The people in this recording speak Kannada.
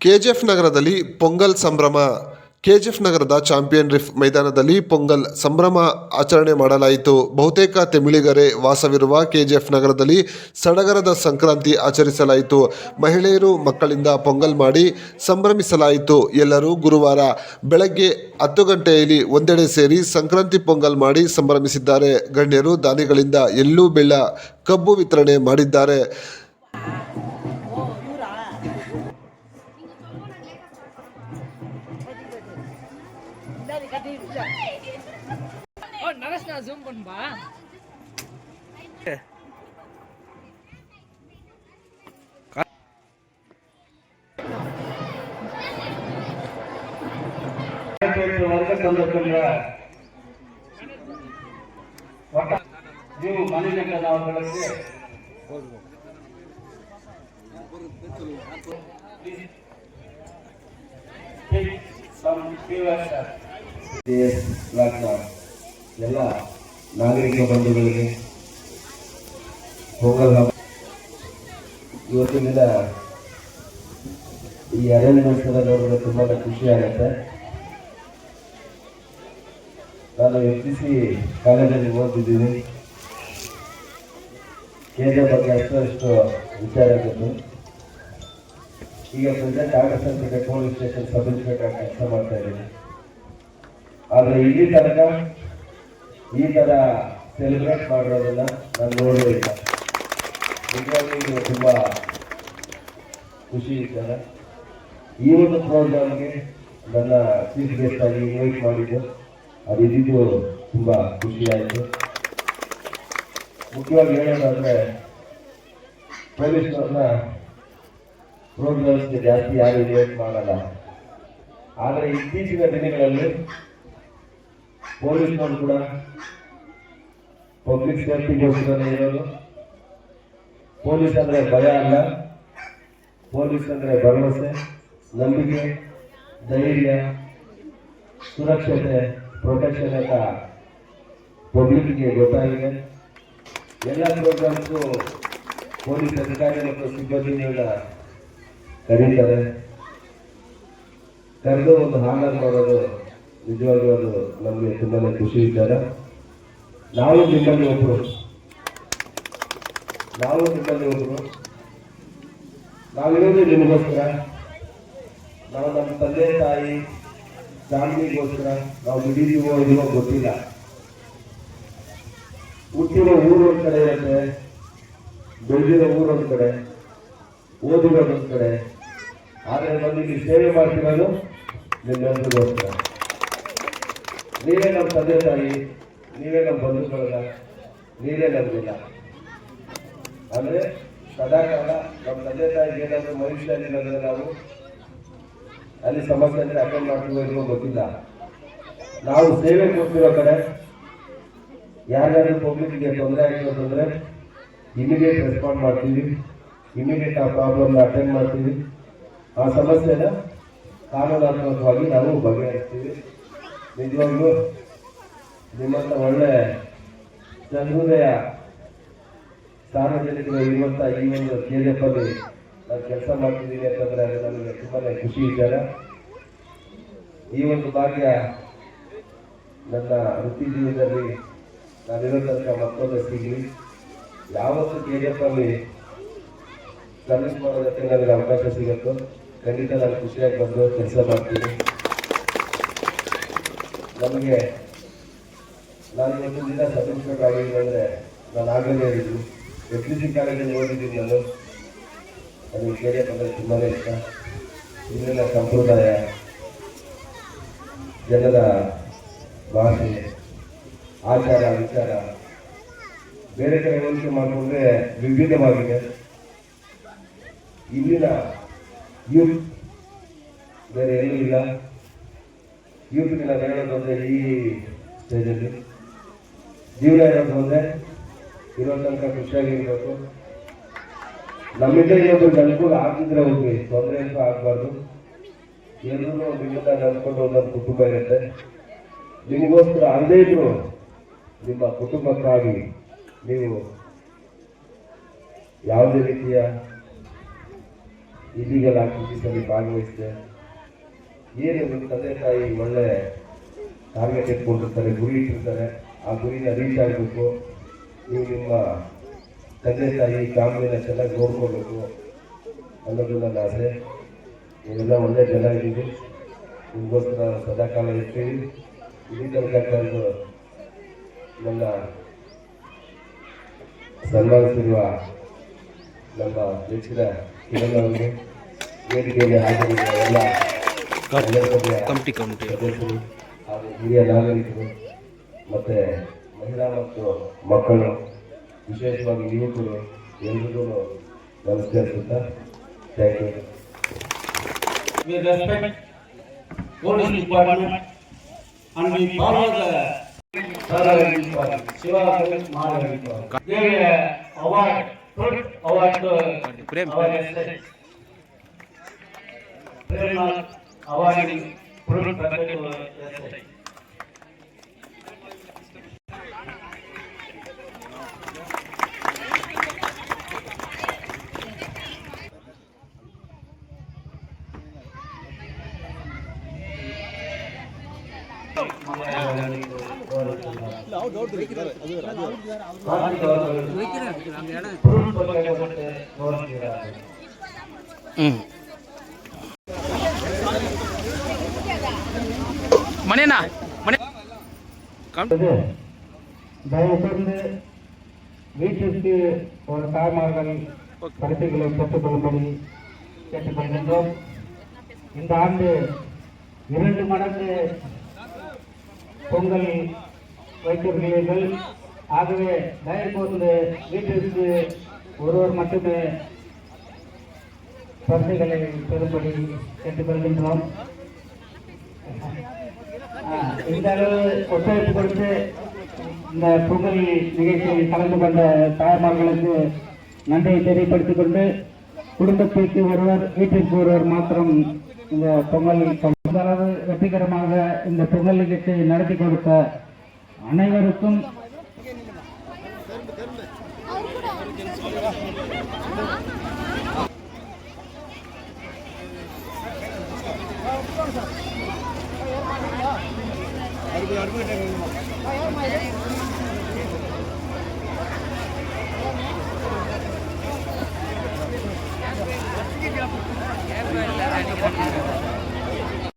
ಕೆಜಿಎಫ್ ನಗರದಲ್ಲಿ ಪೊಂಗಲ್ ಸಂಭ್ರಮ. ಕೆಜಿಎಫ್ ನಗರದ ಚಾಂಪಿಯನ್ ರಿಫ್ ಮೈದಾನದಲ್ಲಿ ಪೊಂಗಲ್ ಸಂಭ್ರಮ ಆಚರಣೆ ಮಾಡಲಾಯಿತು. ಬಹುತೇಕ ತಮಿಳಿಗರೇ ವಾಸವಿರುವ ಕೆಜಿಎಫ್ ನಗರದಲ್ಲಿ ಸಡಗರದ ಸಂಕ್ರಾಂತಿ ಆಚರಿಸಲಾಯಿತು. ಮಹಿಳೆಯರು ಮಕ್ಕಳಿಂದ ಪೊಂಗಲ್ ಮಾಡಿ ಸಂಭ್ರಮಿಸಲಾಯಿತು. ಎಲ್ಲರೂ ಗುರುವಾರ ಬೆಳಗ್ಗೆ 10 ಗಂಟೆಯಲ್ಲಿ ಒಂದೆಡೆ ಸೇರಿ ಸಂಕ್ರಾಂತಿ ಪೊಂಗಲ್ ಮಾಡಿ ಸಂಭ್ರಮಿಸಿದ್ದಾರೆ. ಗಣ್ಯರು ದಾನಿಗಳಿಂದ ಎಳ್ಳು ಬೆಲ್ಲ ಕಬ್ಬು ವಿತರಣೆ ಮಾಡಿದ್ದಾರೆ. ஜூம் பண்ணுப்பா. ನೀವು ಮನೆಯಿಂದ ನಾವು ಬೆಳಗ್ಗೆ ಎಲ್ಲ ನಾಗರಿಕ ಬಂಧುಗಳಿಗೆ ಪೊಂಗಲ್ ಹಬ್ಬ ಇವತ್ತಿನ ದಿನ ಈ ಅರೇಂಜ್ಮೆಂಟ್ಸ್ ನೋಡಿದ್ರೆ ತುಂಬಾ ಖುಷಿ ಆಗುತ್ತೆ. ನಾನು FCC ಕಾಲೇಜಲ್ಲಿ ಓದಿದ್ದೀನಿ. ಕೇಂದ್ರ ಬಗ್ಗೆ ಅಷ್ಟು ವಿಚಾರ ಆಗಿತ್ತು. ಈಗ ಪ್ರೆಸೆಂಟ್ ಆಗಸಂಪೇಟೆ ಪೊಲೀಸ್ ಸ್ಟೇಷನ್ ಸಬ್ ಇನ್ಸ್ಪೆಕ್ಟರ್ ಕೆಲಸ ಮಾಡ್ತಾ ಇದ್ದೀನಿ. ಆದರೆ ಇಲ್ಲಿ ತನಕ ಈ ಥರ ಸೆಲೆಬ್ರೇಟ್ ಮಾಡಿರೋದನ್ನ ನಾನು ನೋಡೋದಿಲ್ಲ. ನಿಜವಾಗಿಯೂ ತುಂಬ ಖುಷಿ ಇದ್ದಾರೆ. ಈ ಒಂದು ಪ್ರೋಗ್ರಾಮ್ಗೆ ನನ್ನ ಚೀಫ್ ಗೆಸ್ಟ್ ಆಗಿ ಇನ್ವೈಟ್ ಮಾಡಿದ್ದು ಅದು ಇದ್ದಿದ್ದು ತುಂಬ ಖುಷಿಯಾಯಿತು. ಮುಖ್ಯವಾಗಿ ಹೇಳೋದಾದರೆ ಪೊಲೀಸ್ನವ್ರನ್ನ ಪ್ರೋಗ್ರಾಮ್ಸ್ಗೆ ಜಾಸ್ತಿ ಯಾರು ಇನ್ವೈಟ್ ಮಾಡಲ್ಲ. ಆದರೆ ಇತ್ತೀಚಿನ ದಿನಗಳಲ್ಲಿ ಪೊಲೀಸ್ನವರು ಕೂಡ ಪಬ್ಲಿಕ್ ಸೇಫ್ಟಿಗೋಸ್ಕರ ಇರೋದು. ಪೊಲೀಸ್ ಅಂದರೆ ಭಯ ಅಲ್ಲ, ಪೊಲೀಸ್ ಅಂದರೆ ಭರವಸೆ, ನಂಬಿಕೆ, ಧೈರ್ಯ, ಸುರಕ್ಷತೆ, ಪ್ರೊಟೆಕ್ಷನ್ ಅಂತ ಪಬ್ಲಿಕ್ಗೆ ಗೊತ್ತಾಗಿದೆ. ಎಲ್ಲ ಪ್ರೋಗ್ರಾಮ್ಸು ಪೊಲೀಸ್ ಅಧಿಕಾರಿ ಮತ್ತು ಸಿಬ್ಬಂದಿಗಳ ಕರೀತಾರೆ. ಕರೆದು ಒಂದು ಹಾನರ್ ಮಾಡೋದು ನಿಜವಾಗ್ಲೂ ಅದು ನಮಗೆ ತುಂಬಾ ಖುಷಿ ಇದ್ದಾರೆ. ನಾವು ನಿಮ್ಮಲ್ಲಿ ಒಬ್ಬರು ನಾವಿರೋದು ನಿಮಗೋಸ್ಕರ. ನಾವು ನಮ್ಮ ತಂದೆ ತಾಯಿ ಫ್ಯಾಮಿಲಿಗೋಸ್ಕರ ನಾವು ದುಡಿದೀವೋ ಇದೀವೋ ಗೊತ್ತಿಲ್ಲ. ಹುಟ್ಟಿರೋ ಊರು ಒಂದು ಕಡೆ ಇರುತ್ತೆ, ಬೆಳೆದಿರೋ ಊರೊಂದು ಕಡೆ, ಓದಿರೋದೊಂದು ಕಡೆ. ಆದರೆ ಬಂದು ಇಲ್ಲಿ ಸೇವೆ ಮಾಡ್ತಿರೋದು ನಿಮ್ಮೆಲ್ಲರಿಗೋಸ್ಕರ. ನೀವೇ ನಮ್ಮ ತಂದೆ ತಾಯಿ, ನೀವೇ ನಮ್ಮ ಬಂಧುಗಳಲ್ಲ, ನೀವೇ ನಮಗಿಲ್ಲ. ಅಂದರೆ ಸದಾಕಾಲ ನಮ್ಮ ತಂದೆ ತಾಯಿಗೆ ಏನಾದರೂ ಮನುಷ್ಯನಿಲ್ಲಂದ್ರೆ ನಾವು ಅಲ್ಲಿ ಸಮಸ್ಯೆ ಅಂದರೆ ಅಟೆಂಡ್ ಮಾಡ್ತೀವೋ ಇಲ್ವೋ ಗೊತ್ತಿಲ್ಲ. ನಾವು ಸೇವೆ ಕೊಡ್ತಿರೋ ಕಡೆ ಯಾರ್ಯಾರು ಪಬ್ಲಿಕ್ಗೆ ತೊಂದರೆ ಆಗಿರೋ ತೊಂದರೆ ಇಮಿಡಿಯೇಟ್ ರೆಸ್ಪಾಂಡ್ ಮಾಡ್ತೀವಿ, ಇಮಿಡಿಯೇಟ್ ಆ ಪ್ರಾಬ್ಲಮ್ನ ಅಟೆಂಡ್ ಮಾಡ್ತೀವಿ. ಆ ಸಮಸ್ಯೆನ ಕಾನೂನಾತ್ಮಕವಾಗಿ ನಾವು ಬಗೆಹರಿಸ್ತೀವಿ. ನಿಜವಾಗ್ಲೂ ನಿಮ್ಮಂಥ ಒಳ್ಳೆ ಚಂದ್ರೋದಯ ಸಾರ್ವಜನಿಕರು ಇರುವಂಥ ಈ ಒಂದು KGFಲ್ಲಿ ನಾನು ಕೆಲಸ ಮಾಡ್ತಿದ್ದೀನಿ ಅಂತಂದರೆ ಅದು ನನಗೆ ತುಂಬಾ ಖುಷಿ ಇದ್ದಾರೆ. ಈ ಒಂದು ಭಾಗ್ಯ ನನ್ನ ವೃತ್ತಿ ಜೀವನದಲ್ಲಿ ನಾನಿರೋ ತನಕ ಮತ್ತೊಂದು ಸಿಗಲಿ. ಯಾವತ್ತು KGFಲ್ಲಿ ಸರ್ವಿಸ್ ಮಾಡೋದಕ್ಕೆ ನನಗೆ ಅವಕಾಶ ಸಿಗುತ್ತೋ ಖಂಡಿತ ನಾನು ಖುಷಿಯಾಗಿ ಬಂದು ಕೆಲಸ ಮಾಡ್ತೀನಿ. ನಮಗೆ ನಾನು ಇವತ್ತು ದಿನ ಸಬ್ ಇನ್ಸ್ಪೆಕ್ಟರ್ ಆಗಿದ್ದೀನಿ ಅಂದರೆ ನಾನು ಆಗಲೇ ಹೇಳಿದ್ದು FCC ಕಾಲೇಜಲ್ಲಿ ಓದಿದ್ದೀನಿ. ನನಗೆ KGF ಅಂದರೆ ತುಂಬಾ ಇಷ್ಟ. ಇಲ್ಲಿನ ಸಂಪ್ರದಾಯ, ಜನರ ಭಾಷೆ, ಆಚಾರ ವಿಚಾರ ಬೇರೆ ಕಡೆ ಹೋಲಿಕೆ ಮಾಡಿಕೊಂಡ್ರೆ ವಿವಿಧವಾಗಿದೆ. ಇಲ್ಲಿನ ಯೂತ್ ಬೇರೆ ಎಲ್ಲೂ ಇಲ್ಲ. ಯೂತ್ಗೆ ನಾವು ಹೇಳೋದು ಅಂದರೆ ಈ ಸ್ಟೇಜಲ್ಲಿ ಜೀವನ ಇರೋದು ಅಂದರೆ ಇರೋ ತನಕ ಖುಷಿಯಾಗಿರ್ಬೇಕು. ನಮ್ಮಿಂದ ಇನ್ನೊಬ್ಬರಿಗೆ ಅನುಕೂಲ ಆಗ್ತಿದ್ರೆ ಹೋಗಿ ತೊಂದರೆ ಅಂತೂ ಆಗಬಾರ್ದು. ಎಲ್ಲರೂ ನಿಮ್ಮಿಂದ ನಡ್ಕೊಂಡು ಒಂದೊಂದು ಕುಟುಂಬ ಇರುತ್ತೆ. ನಿಮಗೋಸ್ಕರ ಅಲ್ಲದೇ ಇದ್ರು ನಿಮ್ಮ ಕುಟುಂಬಕ್ಕಾಗಿ ನೀವು ಯಾವುದೇ ರೀತಿಯ ಇಲ್ಲಿಗಲ್ ಆಕ್ಟಿವಿಟೀಸಲ್ಲಿ ಭಾಗವಹಿಸಿದೆ. ಏನು ನಿಮ್ಮ ತಂದೆ ತಾಯಿ ಒಳ್ಳೆ ಟಾರ್ಗೆಟ್ ಇಟ್ಕೊಂಡಿರ್ತಾರೆ, ಗುರಿ ಇಟ್ಟಿರ್ತಾರೆ, ಆ ಗುರಿನ ರೀಚ್ ಆಗಬೇಕು. ನೀವು ನಿಮ್ಮ ತಂದೆ ತಾಯಿ ಫ್ಯಾಮಿಲಿನ ಚೆನ್ನಾಗಿ ನೋಡ್ಕೋಬೇಕು ಅನ್ನೋದು ನನ್ನ ಆಸೆ. ನೀವೆಲ್ಲ ಒಳ್ಳೆ ಜನ ಇದ್ದೀವಿ, ನಿಮಗೋಸ್ಕರ ಸದಾಕಾಲ ಇರ್ತೀವಿ. ಇಲ್ಲಿ ತನಕ ಕರೆದು ನನ್ನ ಸನ್ಮಾನಿಸಿರುವ ನಮ್ಮ ನೆಚ್ಚಿನ ಕಿರಣ್ ಅವರಿಗೆ, ವೇದಿಕೆಯಲ್ಲಿ ಹಾಜರಿರುವ ಎಲ್ಲ ಸದಸ್ಯರು ಹಾಗೂ ಹಿರಿಯ ನಾಗರಿಕರು ಮತ್ತು ಮಹಿಳಾ ಮತ್ತು ಮಕ್ಕಳು, ವಿಶೇಷವಾಗಿ ಯುವಕರು ಎಲ್ರಿಗೂ ನಮಸ್ಕರಿಸುತ್ತಾ thank you. We respect police department and we follow the Shiva Maharaj. They award, first award to our estate. Premnath awarding fruit bucket to estate. ಮನೇನಾ ಮನೆ தயவுசெய்து வீட்டிற்கு ஒரு தாய்மார்கள் பரிசுகளை பெற்றுக்கொள்ளும்படி கேட்டுக்கொள்கின்றோம். இந்த ஆண்டு 2 மடங்கு பொங்கல் வைத்திருக்கிறீர்கள். ஆகவே தயவுசெய்து வீட்டிற்கு ஒருவர் மட்டுமே பரிசுகளை பெறும்படி கேட்டுக்கொள்கின்றோம். இந்த அளவு ஒத்துழைப்பு கொடுத்து இந்த பொங்கல் நிகழ்ச்சியில் கலந்து கொண்ட தாய்மார்களுக்கு நன்றியை தெரியப்படுத்திக் கொண்டு, குடும்பத்திற்கு ஒருவர் வீட்டிற்கு ஒருவர் மாத்திரம் இந்த பொங்கல் அளவு வெற்றிகரமாக இந்த பொங்கல் நிகழ்ச்சியை நடத்தி கொடுத்த அனைவருக்கும் ಯಾರು